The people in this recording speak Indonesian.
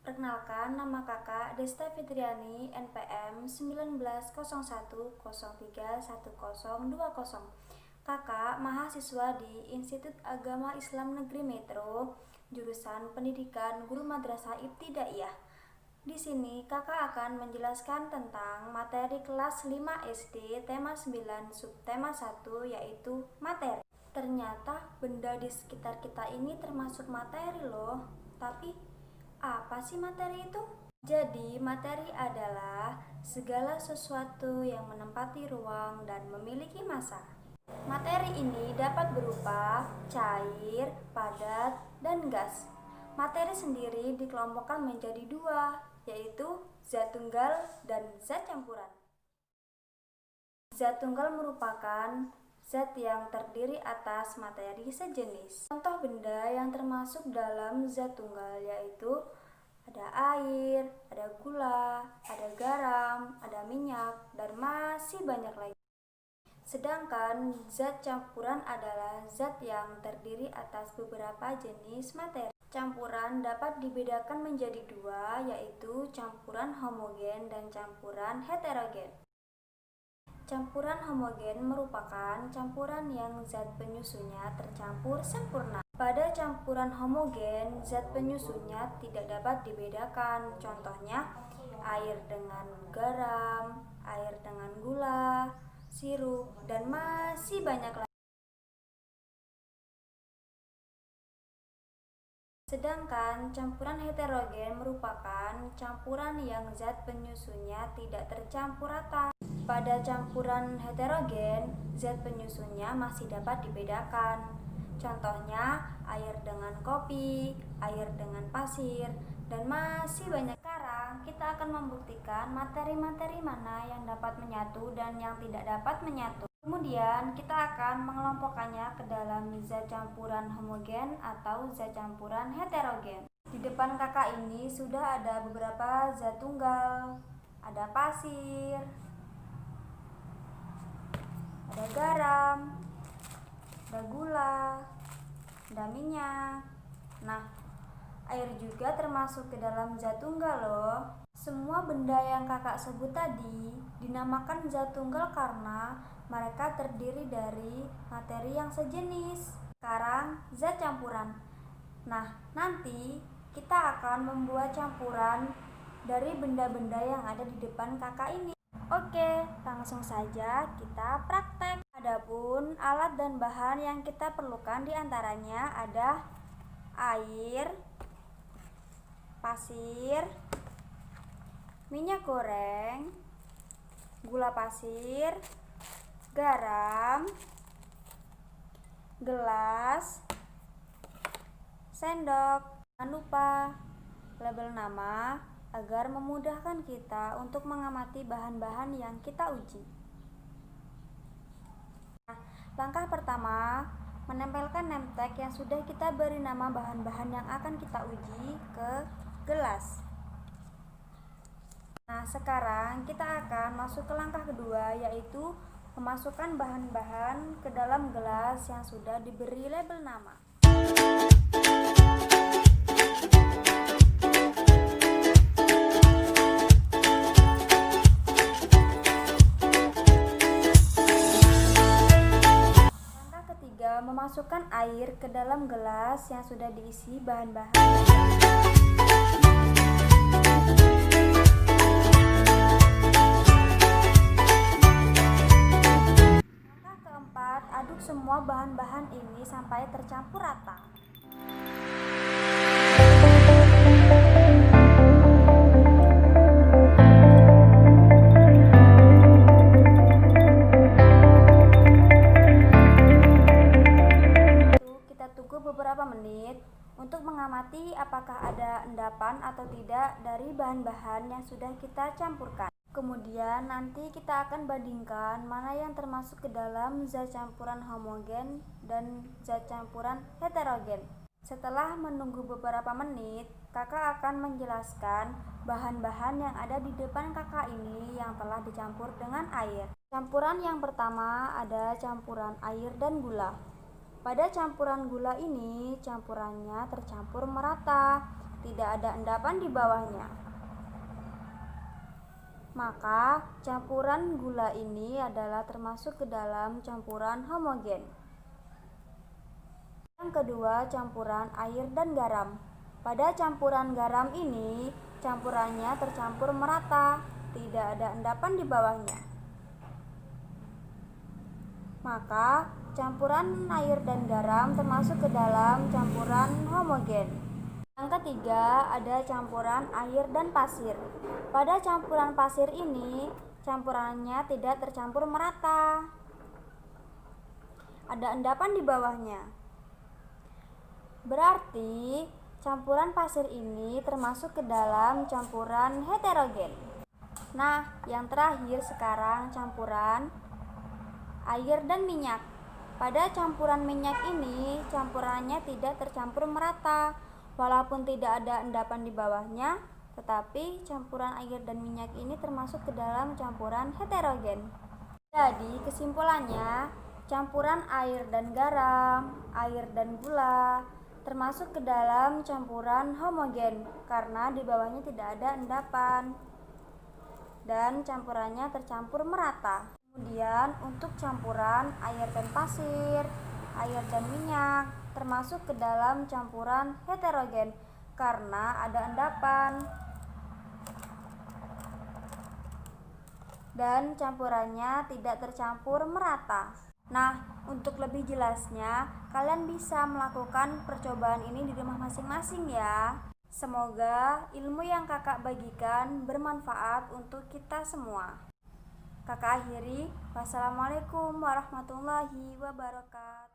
Perkenalkan, nama kakak Desta Fitriani, NPM 1901031020. Kakak mahasiswa di Institut Agama Islam Negeri Metro, jurusan Pendidikan Guru Madrasah Ibtidaiyah. Di sini kakak akan menjelaskan tentang materi kelas 5 SD tema 9 subtema 1 yaitu materi. Ternyata benda di sekitar kita ini termasuk materi loh. Tapi apa sih materi itu? Jadi materi adalah segala sesuatu yang menempati ruang dan memiliki massa. Materi ini dapat berupa cair, padat, dan gas. Materi sendiri dikelompokkan menjadi dua, yaitu zat tunggal dan zat campuran. Zat tunggal merupakan zat yang terdiri atas materi sejenis. Contoh benda yang termasuk dalam zat tunggal yaitu ada air, ada gula, ada garam, ada minyak, dan masih banyak lagi. Sedangkan zat campuran adalah zat yang terdiri atas beberapa jenis materi. Campuran dapat dibedakan menjadi dua, yaitu campuran homogen dan campuran heterogen. Campuran homogen merupakan campuran yang zat penyusunnya tercampur sempurna. Pada campuran homogen, zat penyusunnya tidak dapat dibedakan. Contohnya, air dengan garam, air dengan gula, sirup, dan masih banyak lagi. Sedangkan campuran heterogen merupakan campuran yang zat penyusunnya tidak tercampur rata. Pada campuran heterogen, zat penyusunnya masih dapat dibedakan. Contohnya, air dengan kopi, air dengan pasir, dan masih banyak. Sekarang kita akan membuktikan materi-materi mana yang dapat menyatu dan yang tidak dapat menyatu. Kemudian kita akan mengelompokkannya ke dalam zat campuran homogen atau zat campuran heterogen. Di depan kakak ini sudah ada beberapa zat tunggal, ada pasir, ada garam, ada gula, ada minyak. Nah, air juga termasuk ke dalam zat tunggal loh. Semua benda yang kakak sebut tadi dinamakan zat tunggal karena mereka terdiri dari materi yang sejenis. Sekarang zat campuran. Nah, nanti kita akan membuat campuran dari benda-benda yang ada di depan kakak ini. Oke, langsung saja kita praktek. Adapun alat dan bahan yang kita perlukan diantaranya ada air, pasir, minyak goreng, gula pasir, garam, gelas, sendok. Jangan lupa label nama agar memudahkan kita untuk mengamati bahan-bahan yang kita uji. Nah, langkah pertama, menempelkan name tag yang sudah kita beri nama bahan-bahan yang akan kita uji ke gelas. Nah, sekarang kita akan masuk ke langkah kedua, yaitu memasukkan bahan-bahan ke dalam gelas yang sudah diberi label nama. Langkah ketiga, memasukkan air ke dalam gelas yang sudah diisi bahan-bahan. Aduk semua bahan-bahan ini sampai tercampur rata. Kita tunggu beberapa menit untuk mengamati apakah ada endapan atau tidak dari bahan-bahan yang sudah kita campurkan. Kemudian nanti kita akan bandingkan mana yang termasuk ke dalam zat campuran homogen dan zat campuran heterogen. Setelah menunggu beberapa menit, kakak akan menjelaskan bahan-bahan yang ada di depan kakak ini yang telah dicampur dengan air. Campuran yang pertama ada campuran air dan gula. Pada campuran gula ini, campurannya tercampur merata. tidak ada endapan di bawahnya. Maka campuran gula ini adalah termasuk ke dalam campuran homogen. Yang kedua, campuran air dan garam. Pada campuran garam ini, campurannya tercampur merata, tidak ada endapan di bawahnya. Maka campuran air dan garam termasuk ke dalam campuran homogen. Yang ketiga, ada campuran air dan pasir. Pada campuran pasir ini, campurannya tidak tercampur merata, ada endapan di bawahnya. Berarti campuran pasir ini termasuk ke dalam campuran heterogen. Nah, yang terakhir sekarang campuran air dan minyak. Pada campuran minyak ini, campurannya tidak tercampur merata, walaupun tidak ada endapan di bawahnya, tetapi campuran air dan minyak ini termasuk ke dalam campuran heterogen. Jadi, kesimpulannya, campuran air dan garam, air dan gula termasuk ke dalam campuran homogen karena di bawahnya tidak ada endapan dan campurannya tercampur merata. Kemudian untuk campuran air dan pasir, air dan minyak termasuk ke dalam campuran heterogen karena ada endapan dan campurannya tidak tercampur merata. Nah, untuk lebih jelasnya, kalian bisa melakukan percobaan ini di rumah masing-masing ya. Semoga ilmu yang kakak bagikan bermanfaat untuk kita semua. Kakak akhiri, wassalamualaikum warahmatullahi wabarakatuh.